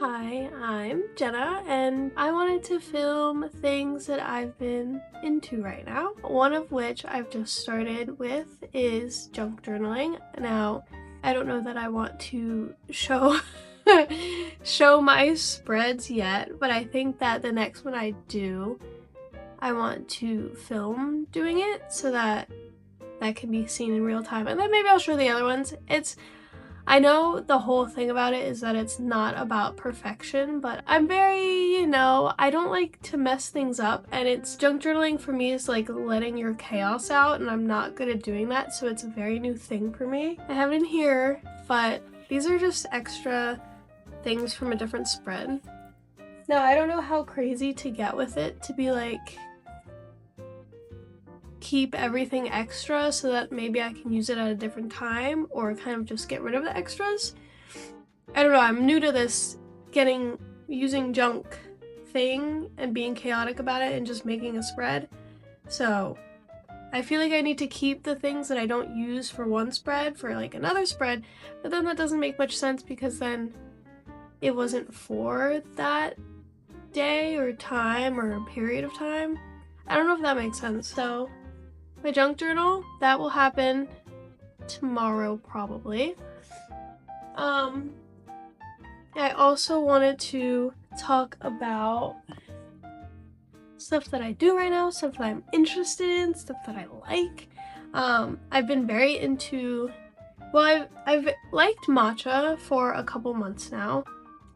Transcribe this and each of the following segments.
Hi, I'm Jenna, and I wanted to film things that I've been into right now. One of which I've just started with is junk journaling. Now, I don't know that I want to show my spreads yet, but I think that the next one I do, I want to film doing it so that can be seen in real time, and then maybe I'll show the other ones. I know the whole thing about it is that it's not about perfection, but I'm very, I don't like to mess things up, and junk journaling for me is like letting your chaos out, and I'm not good at doing that, so it's a very new thing for me. I have it in here, but these are just extra things from a different spread. Now, I don't know how crazy to get with it to be like, keep everything extra so that maybe I can use it at a different time, or kind of just get rid of the extras. I don't know, I'm new to this using junk thing and being chaotic about it and just making a spread. So I feel like I need to keep the things that I don't use for one spread for like another spread, but then that doesn't make much sense because then it wasn't for that day or time or period of time. I don't know if that makes sense. So my junk journal, that will happen tomorrow probably. I also wanted to talk about stuff that I do right now, stuff that I'm interested in, stuff that I like. I've been very into, I've liked matcha for a couple months now.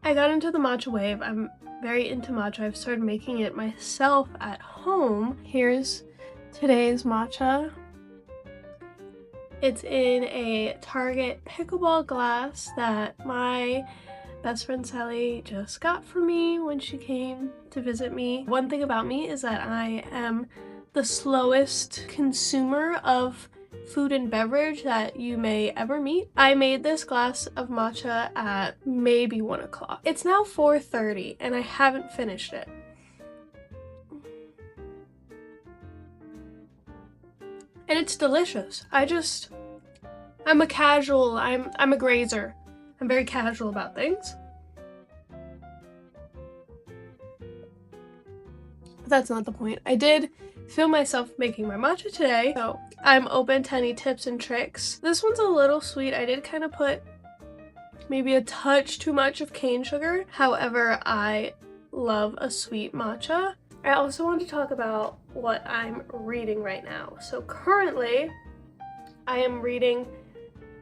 I got into the matcha wave. I'm very into matcha. I've started making it myself at home. Here's today's matcha. It's in a Target pickleball glass that my best friend Sally just got for me when she came to visit me. One thing about me is that I am the slowest consumer of food and beverage that you may ever meet. I made this glass of matcha at maybe 1 o'clock. It's now 4:30 and I haven't finished it. And it's delicious. I'm a casual, I'm a grazer. I'm very casual about things. But that's not the point. I did film myself making my matcha today, so I'm open to any tips and tricks. This one's a little sweet. I did kind of put maybe a touch too much of cane sugar. However, I love a sweet matcha. I also want to talk about what I'm reading right now. So currently, I am reading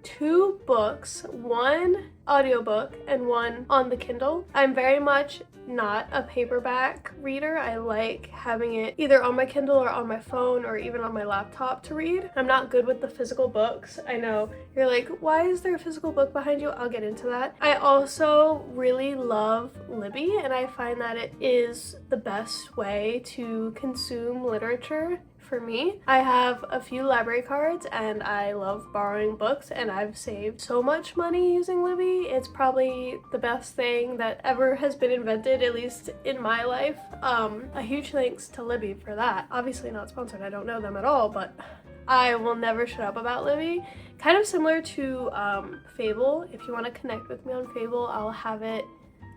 2 books, 1 audiobook and 1 on the Kindle. I'm very much not a paperback reader. I like having it either on my Kindle or on my phone or even on my laptop to read. I'm not good with the physical books. I know you're like, why is there a physical book behind you? I'll get into that. I also really love Libby, and I find that it is the best way to consume literature. For me, I have a few library cards and I love borrowing books, and I've saved so much money using Libby. It's probably the best thing that ever has been invented, at least in my life. A huge thanks to Libby for that. Obviously not sponsored, I don't know them at all, but I will never shut up about Libby. Kind of similar to Fable. If you want to connect with me on Fable, I'll have it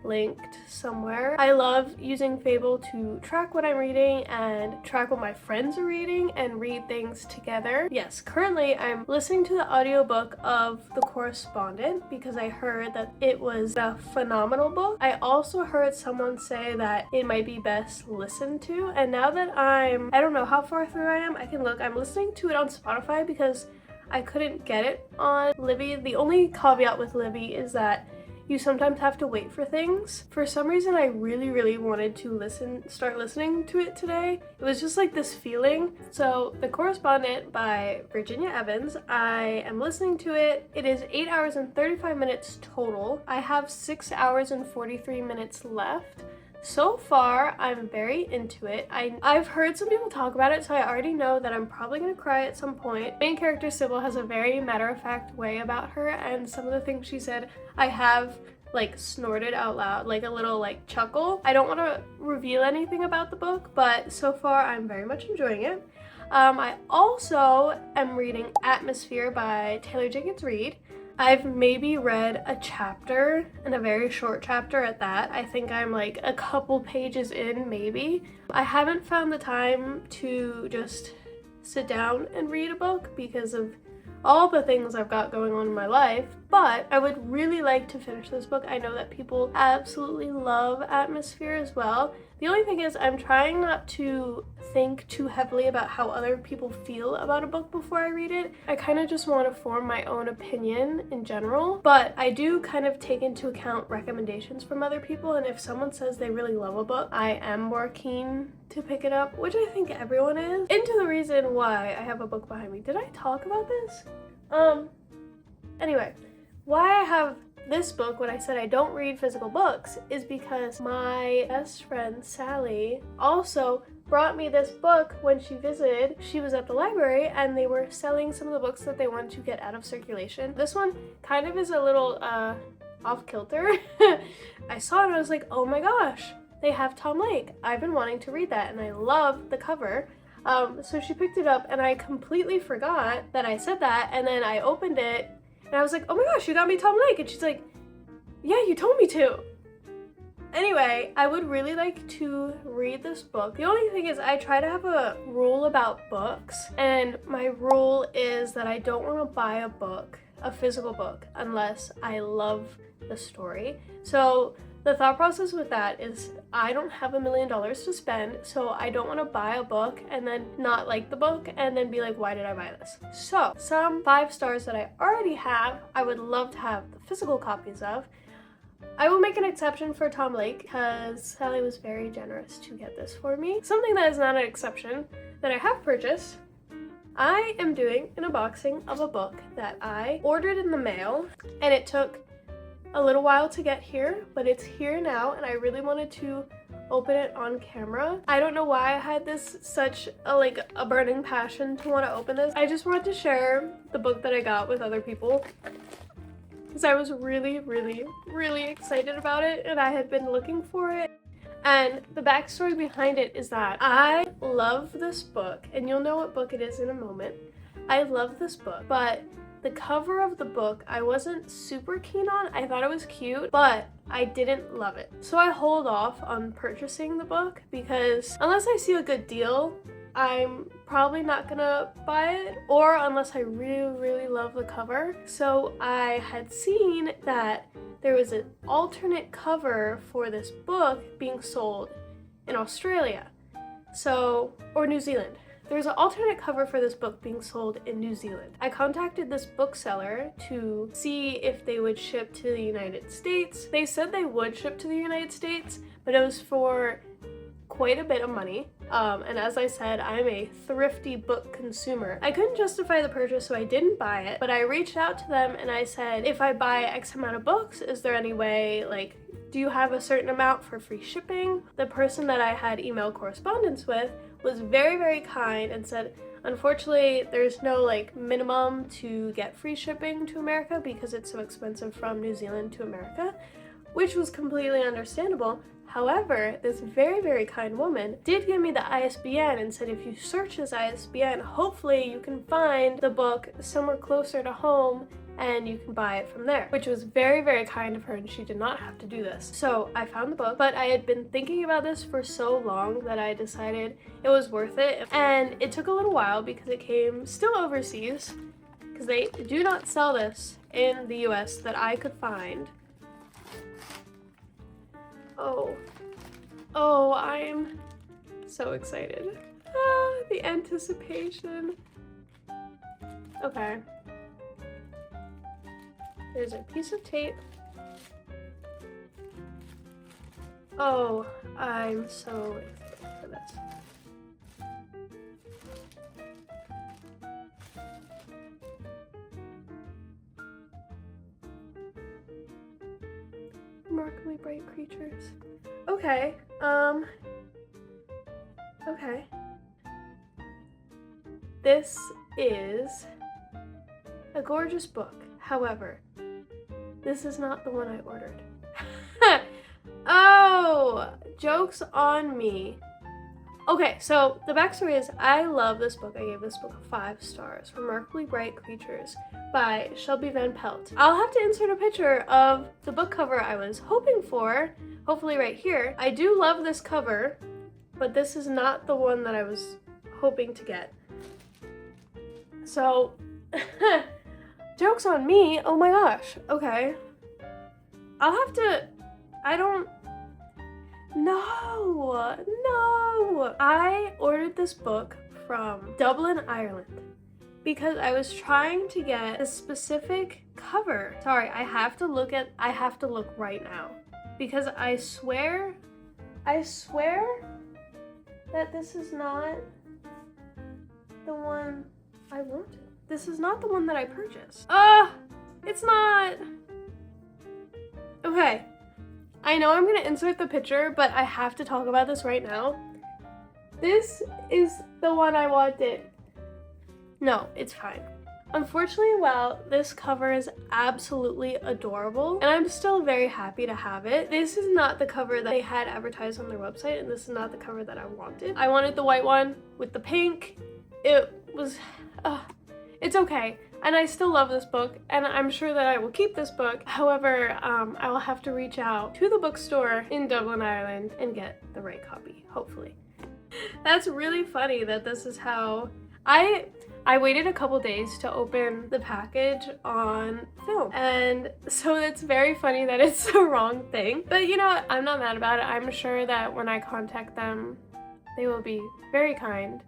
linked somewhere. I love using Fable to track what I'm reading and track what my friends are reading and read things together. Yes, currently I'm listening to the audiobook of The Correspondent because I heard that it was a phenomenal book. I also heard someone say that it might be best listened to, and now that I don't know how far through I am, I can look. I'm listening to it on Spotify because I couldn't get it on Libby. The only caveat with Libby is that you sometimes have to wait for things. For some reason, I really wanted to start listening to it today. It was just like this feeling. So The Correspondent by Virginia Evans, I am listening to it. It is 8 hours and 35 minutes total. I have 6 hours and 43 minutes left. So far, I'm very into it. I've heard some people talk about it, so I already know that I'm probably gonna cry at some point. Main character Sybil has a very matter-of-fact way about her, and some of the things she said, I have like snorted out loud, like a little like chuckle. I don't want to reveal anything about the book, but so far I'm very much enjoying it. I also am reading Atmosphere by Taylor Jenkins Reid. I've maybe read a chapter, and a very short chapter at that. I think I'm like a couple pages in, maybe. I haven't found the time to just sit down and read a book because of all the things I've got going on in my life, but I would really like to finish this book. I know that people absolutely love atmosphere as well. The only thing is I'm trying not to think too heavily about how other people feel about a book before I read it. I kind of just want to form my own opinion in general, but I do kind of take into account recommendations from other people, and if someone says they really love a book, I am more keen to pick it up, which I think everyone is. Into the reason why I have a book behind me. Did I talk about this? Anyway, why I have this book when I said I don't read physical books is because my best friend Sally also brought me this book when she visited. She was at the library and they were selling some of the books that they wanted to get out of circulation. This one kind of is a little off kilter. I saw it and I was like, oh my gosh, they have Tom Lake. I've been wanting to read that and I love the cover. So she picked it up and I completely forgot that I said that, and then I opened it and I was like, oh my gosh, you got me Tom Lake. And she's like, yeah, you told me to. Anyway, I would really like to read this book. The only thing is I try to have a rule about books, and my rule is that I don't want to buy a book, a physical book, unless I love the story. So the thought process with that is I don't have $1 million to spend, so I don't want to buy a book and then not like the book and then be like, why did I buy this? So some 5 stars that I already have, I would love to have the physical copies of. I will make an exception for Tom Lake because Sally was very generous to get this for me. Something that is not an exception that I have purchased. I am doing an unboxing of a book that I ordered in the mail, and it took a little while to get here, but it's here now, and I really wanted to open it on camera. I don't know why I had this such a burning passion to want to open this. I just wanted to share the book that I got with other people because I was really, really, really excited about it, and I had been looking for it. And the backstory behind it is that I love this book, and you'll know what book it is in a moment. I love this book, but the cover of the book I wasn't super keen on. I thought it was cute, but I didn't love it. So I hold off on purchasing the book because unless I see a good deal, I'm probably not gonna buy it, or unless I really, really love the cover. So I had seen that there was an alternate cover for this book being sold in Australia, or New Zealand. There's an alternate cover for this book being sold in New Zealand. I contacted this bookseller to see if they would ship to the United States. They said they would ship to the United States, but it was for quite a bit of money. And as I said, I'm a thrifty book consumer. I couldn't justify the purchase, so I didn't buy it, but I reached out to them and I said, if I buy X amount of books, is there any way, do you have a certain amount for free shipping? The person that I had email correspondence with was very, very kind and said, unfortunately, there's no minimum to get free shipping to America because it's so expensive from New Zealand to America, which was completely understandable. However, this very, very kind woman did give me the ISBN and said if you search this ISBN, hopefully you can find the book somewhere closer to home and you can buy it from there, which was very, very kind of her, and she did not have to do this. So I found the book, but I had been thinking about this for so long that I decided it was worth it. And it took a little while because it came still overseas, because they do not sell this in the US that I could find. Oh, I'm so excited. The anticipation. Okay. There's a piece of tape. Oh, I'm so excited for this. Remarkably bright creatures. Okay, okay. This is a gorgeous book. However, this is not the one I ordered. Oh, joke's on me. Okay, so the backstory is I love this book. I gave this book 5 stars. Remarkably Bright Creatures by Shelby Van Pelt. I'll have to insert a picture of the book cover I was hoping for, hopefully right here. I do love this cover, but this is not the one that I was hoping to get. So, joke's on me. Oh my gosh. Okay. I'll have to, No. I ordered this book from Dublin, Ireland because I was trying to get a specific cover. Sorry, I have to look right now because I swear that this is not the one I wanted. This is not the one that I purchased. It's not. Okay. I know I'm gonna insert the picture, but I have to talk about this right now. This is the one I wanted. No, it's fine. Unfortunately, while this cover is absolutely adorable, and I'm still very happy to have it, this is not the cover that they had advertised on their website, and this is not the cover that I wanted. I wanted the white one with the pink. It was, it's okay. And I still love this book, and I'm sure that I will keep this book. However, I will have to reach out to the bookstore in Dublin, Ireland and get the right copy, hopefully. That's really funny that this is how I waited a couple days to open the package on film, and so it's very funny that it's the wrong thing. But you know what? I'm not mad about it. I'm sure that when I contact them, they will be very kind.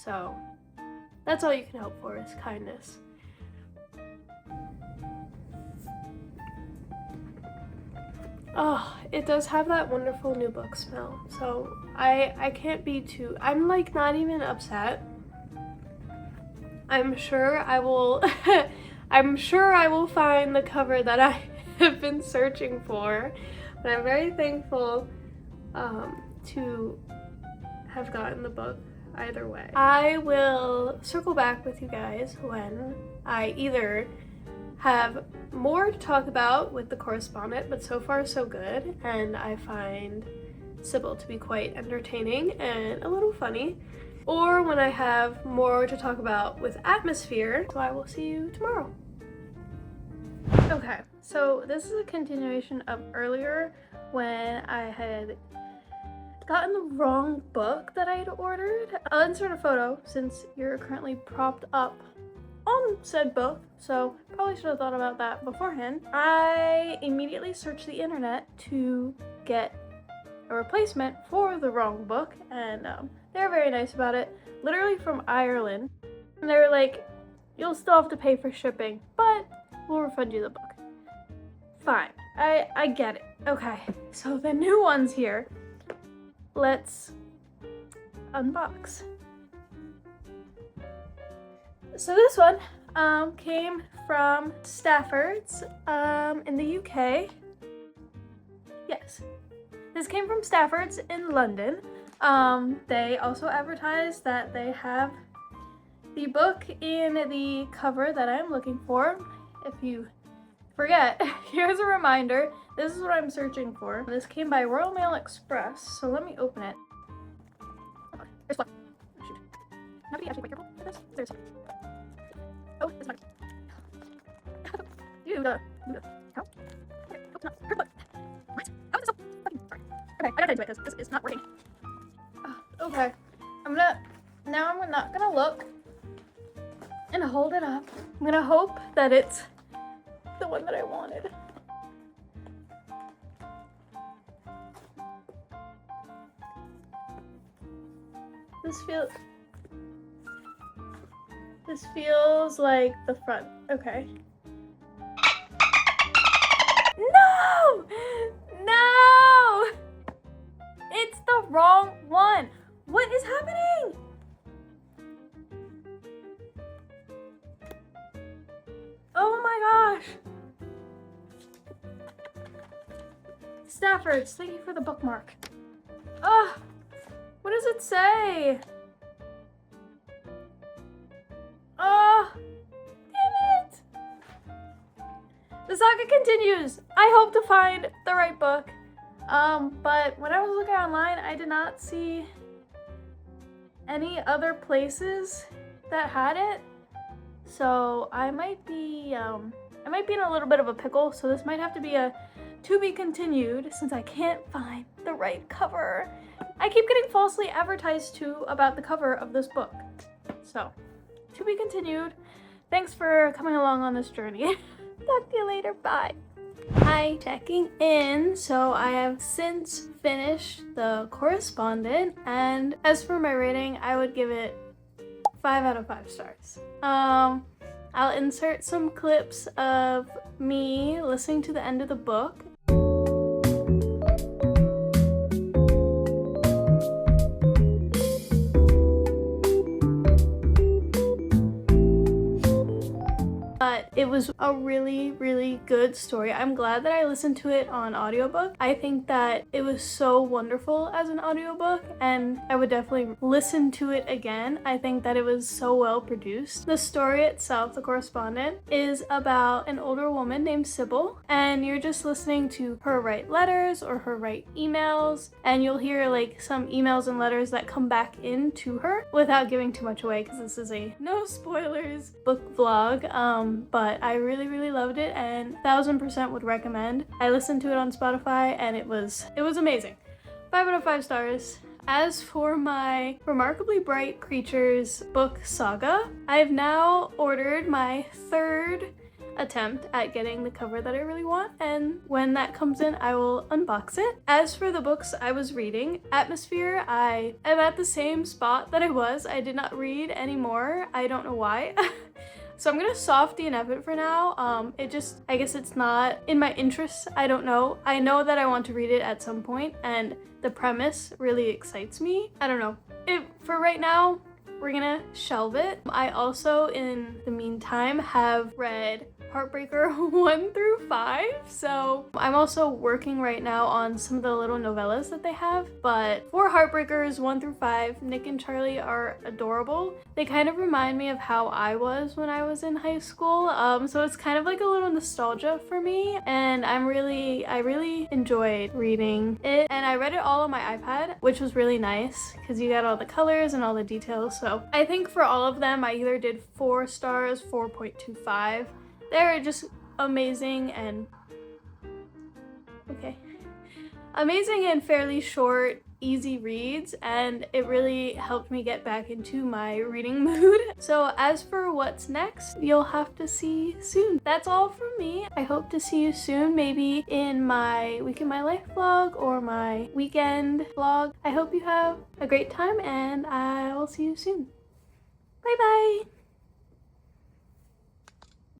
So that's all you can hope for is kindness. Oh, it does have that wonderful new book smell. So I can't be too, I'm like not even upset. I'm sure I will find the cover that I have been searching for. But I'm very thankful to have gotten the book either way. I will circle back with you guys when I either have more to talk about with the Correspondent, but so far so good, and I find Sybil to be quite entertaining and a little funny, or when I have more to talk about with Atmosphere, so I will see you tomorrow. Okay, so this is a continuation of earlier when I had gotten the wrong book that I had ordered. I'll insert a photo since you're currently propped up on said book, so probably should have thought about that beforehand. I immediately searched the internet to get a replacement for the wrong book, and they're very nice about it. Literally from Ireland. And they were like, you'll still have to pay for shipping, but we'll refund you the book. Fine, I get it. Okay, so the new one's here. Let's unbox. So this one came from Stafford's in the UK. Yes, this came from Stafford's in London. They also advertised that they have the book in the cover that I'm looking for. If you forget, here's a reminder. This is what I'm searching for. This came by Royal Mail Express, so let me open it. Oh, there's one. Oh, shoot. Now be actually quite careful with this. There's. Oh, it's not. How? Okay. Oh, it's not. What? How is this so fucking hard? Okay, I gotta do it because this is not working. Okay. I'm not gonna look and hold it up. I'm gonna hope that it's the one that I wanted. This feels like the front. Okay. No! No! It's the wrong one. What is happening? Oh my gosh. Stafford's, thank you for the bookmark. Ugh. What does it say? Oh, damn it. The saga continues. I hope to find the right book. But when I was looking online, I did not see any other places that had it. So I might be in a little bit of a pickle, so this might have to be a to be continued since I can't find the right cover. I keep getting falsely advertised to about the cover of this book. So, to be continued. Thanks for coming along on this journey. Talk to you later, bye. Hi, checking in. So I have since finished the Correspondent, and as for my rating, I would give it 5 out of 5 stars. I'll insert some clips of me listening to the end of the book. But it was a really, really good story. I'm glad that I listened to it on audiobook. I think that it was so wonderful as an audiobook, and I would definitely listen to it again. I think that it was so well produced. The story itself, The Correspondent, is about an older woman named Sybil, and you're just listening to her write letters or her write emails, and you'll hear like some emails and letters that come back into her without giving too much away because this is a no spoilers book vlog. But I really, really loved it and 1000% would recommend. I listened to it on Spotify and it was amazing. 5 out of 5 stars. As for my Remarkably Bright Creatures book saga, I've now ordered my 3rd attempt at getting the cover that I really want, and when that comes in I will unbox it. As for the books I was reading, Atmosphere, I am at the same spot that I was. I did not read anymore. I don't know why. So I'm gonna soft DNF it for now. I guess it's not in my interests. I don't know. I know that I want to read it at some point and the premise really excites me. I don't know. For right now, we're gonna shelve it. I also, in the meantime, have read Heartbreaker 1 through 5. So I'm also working right now on some of the little novellas that they have. But for Heartbreakers 1 through 5, Nick and Charlie are adorable. They kind of remind me of how I was when I was in high school. So it's kind of like a little nostalgia for me. And I really enjoyed reading it. And I read it all on my iPad, which was really nice because you got all the colors and all the details. So I think for all of them, I either did 4 stars, 4.25. They're just amazing and amazing and fairly short, easy reads, and it really helped me get back into my reading mood. So as for what's next, you'll have to see soon. That's all from me. I hope to see you soon, maybe in my Week in My Life vlog or my weekend vlog. I hope you have a great time and I will see you soon. Bye bye!